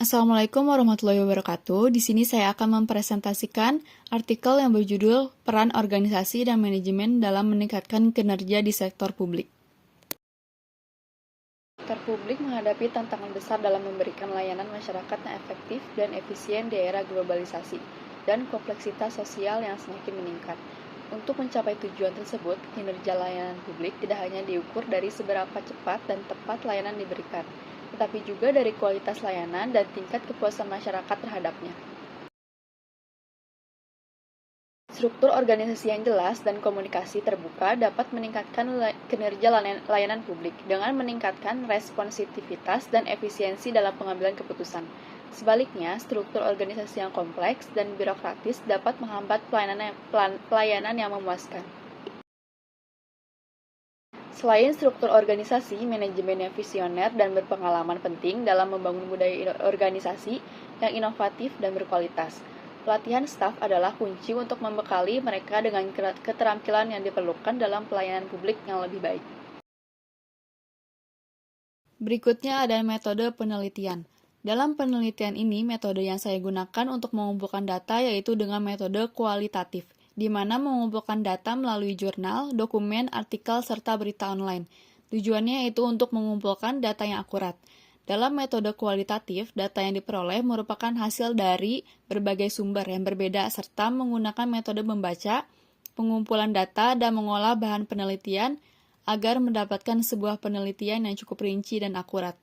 Assalamualaikum warahmatullahi wabarakatuh. Di sini saya akan mempresentasikan artikel yang berjudul Peran Organisasi dan Manajemen dalam Meningkatkan Kinerja di Sektor Publik. Sektor publik menghadapi tantangan besar dalam memberikan layanan masyarakat yang efektif dan efisien di era globalisasi dan kompleksitas sosial yang semakin meningkat. Untuk mencapai tujuan tersebut, kinerja layanan publik tidak hanya diukur dari seberapa cepat dan tepat layanan diberikan, tetapi juga dari kualitas layanan dan tingkat kepuasan masyarakat terhadapnya. Struktur organisasi yang jelas dan komunikasi terbuka dapat meningkatkan kinerja layanan publik dengan meningkatkan responsivitas dan efisiensi dalam pengambilan keputusan. Sebaliknya, struktur organisasi yang kompleks dan birokratis dapat menghambat pelayanan yang memuaskan. Selain struktur organisasi, manajemen yang visioner dan berpengalaman penting dalam membangun budaya organisasi yang inovatif dan berkualitas. Pelatihan staf adalah kunci untuk membekali mereka dengan keterampilan yang diperlukan dalam pelayanan publik yang lebih baik. Berikutnya ada metode penelitian. Dalam penelitian ini, metode yang saya gunakan untuk mengumpulkan data yaitu dengan metode kualitatif, di mana mengumpulkan data melalui jurnal, dokumen, artikel, serta berita online. Tujuannya yaitu untuk mengumpulkan data yang akurat. Dalam metode kualitatif, data yang diperoleh merupakan hasil dari berbagai sumber yang berbeda serta menggunakan metode membaca, pengumpulan data, dan mengolah bahan penelitian agar mendapatkan sebuah penelitian yang cukup rinci dan akurat.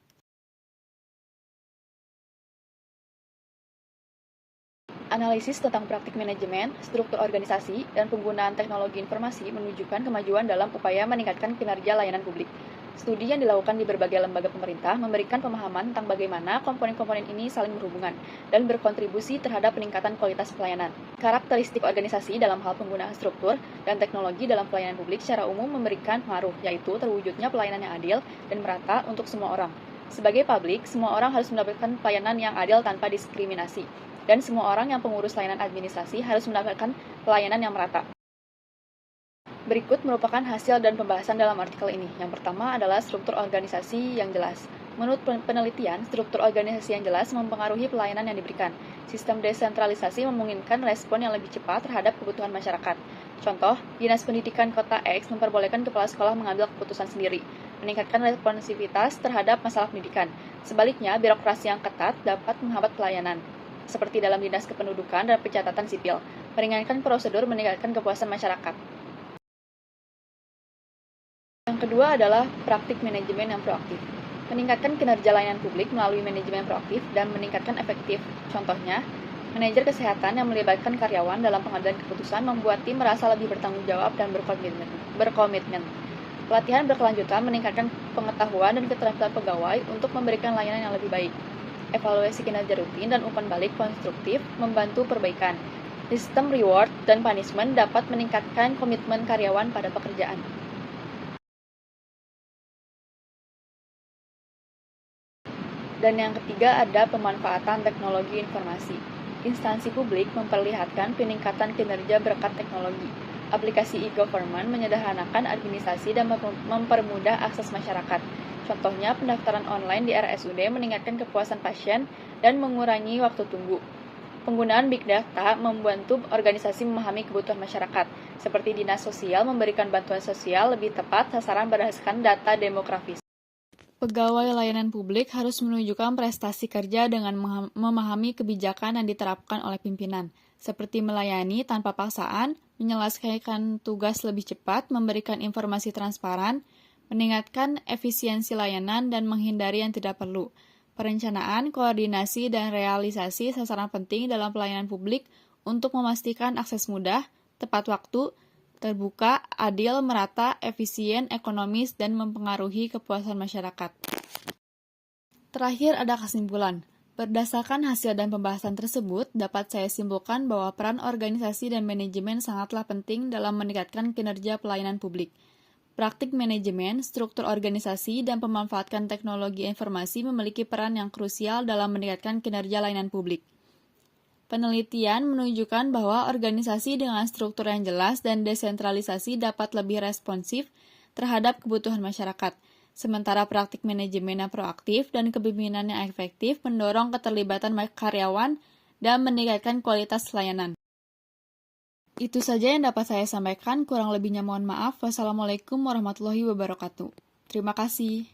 Analisis tentang praktik manajemen, struktur organisasi, dan penggunaan teknologi informasi menunjukkan kemajuan dalam upaya meningkatkan kinerja layanan publik. Studi yang dilakukan di berbagai lembaga pemerintah memberikan pemahaman tentang bagaimana komponen-komponen ini saling berhubungan dan berkontribusi terhadap peningkatan kualitas pelayanan. Karakteristik organisasi dalam hal penggunaan struktur dan teknologi dalam pelayanan publik secara umum memberikan pengaruh, yaitu terwujudnya pelayanan yang adil dan merata untuk semua orang. Sebagai publik, semua orang harus mendapatkan pelayanan yang adil tanpa diskriminasi, dan semua orang yang pengurus layanan administrasi harus mendapatkan pelayanan yang merata. Berikut merupakan hasil dan pembahasan dalam artikel ini. Yang pertama adalah struktur organisasi yang jelas. Menurut penelitian, struktur organisasi yang jelas mempengaruhi pelayanan yang diberikan. Sistem desentralisasi memungkinkan respon yang lebih cepat terhadap kebutuhan masyarakat. Contoh, Dinas Pendidikan Kota X memperbolehkan kepala sekolah mengambil keputusan sendiri, meningkatkan responsivitas terhadap masalah pendidikan. Sebaliknya, birokrasi yang ketat dapat menghambat pelayanan, seperti dalam Dinas Kependudukan dan Pencatatan Sipil, meringankan prosedur meningkatkan kepuasan masyarakat. Yang kedua adalah praktik manajemen yang proaktif. Meningkatkan kinerja layanan publik melalui manajemen proaktif dan meningkatkan efektif. Contohnya, manajer kesehatan yang melibatkan karyawan dalam pengambilan keputusan membuat tim merasa lebih bertanggung jawab dan berkomitmen. Pelatihan berkelanjutan meningkatkan pengetahuan dan keterampilan pegawai untuk memberikan layanan yang lebih baik. Evaluasi kinerja rutin dan umpan balik konstruktif membantu perbaikan. Sistem reward dan punishment dapat meningkatkan komitmen karyawan pada pekerjaan. Dan yang ketiga ada pemanfaatan teknologi informasi. Instansi publik memperlihatkan peningkatan kinerja berkat teknologi. Aplikasi e-government menyederhanakan administrasi dan mempermudah akses masyarakat. Contohnya, pendaftaran online di RSUD meningkatkan kepuasan pasien dan mengurangi waktu tunggu. Penggunaan Big Data membantu organisasi memahami kebutuhan masyarakat, seperti Dinas Sosial memberikan bantuan sosial lebih tepat sasaran berdasarkan data demografis. Pegawai layanan publik harus menunjukkan prestasi kerja dengan memahami kebijakan yang diterapkan oleh pimpinan, seperti melayani tanpa paksaan, menyelesaikan tugas lebih cepat, memberikan informasi transparan, meningkatkan efisiensi layanan, dan menghindari yang tidak perlu. Perencanaan, koordinasi, dan realisasi sasaran penting dalam pelayanan publik untuk memastikan akses mudah, tepat waktu, terbuka, adil, merata, efisien, ekonomis, dan mempengaruhi kepuasan masyarakat. Terakhir ada kesimpulan. Berdasarkan hasil dan pembahasan tersebut, dapat saya simpulkan bahwa peran organisasi dan manajemen sangatlah penting dalam meningkatkan kinerja pelayanan publik. Praktik manajemen, struktur organisasi, dan pemanfaatan teknologi informasi memiliki peran yang krusial dalam meningkatkan kinerja layanan publik. Penelitian menunjukkan bahwa organisasi dengan struktur yang jelas dan desentralisasi dapat lebih responsif terhadap kebutuhan masyarakat. Sementara praktik manajemen yang proaktif dan kepemimpinan yang efektif mendorong keterlibatan karyawan dan meningkatkan kualitas layanan. Itu saja yang dapat saya sampaikan, kurang lebihnya mohon maaf. Wassalamualaikum warahmatullahi wabarakatuh. Terima kasih.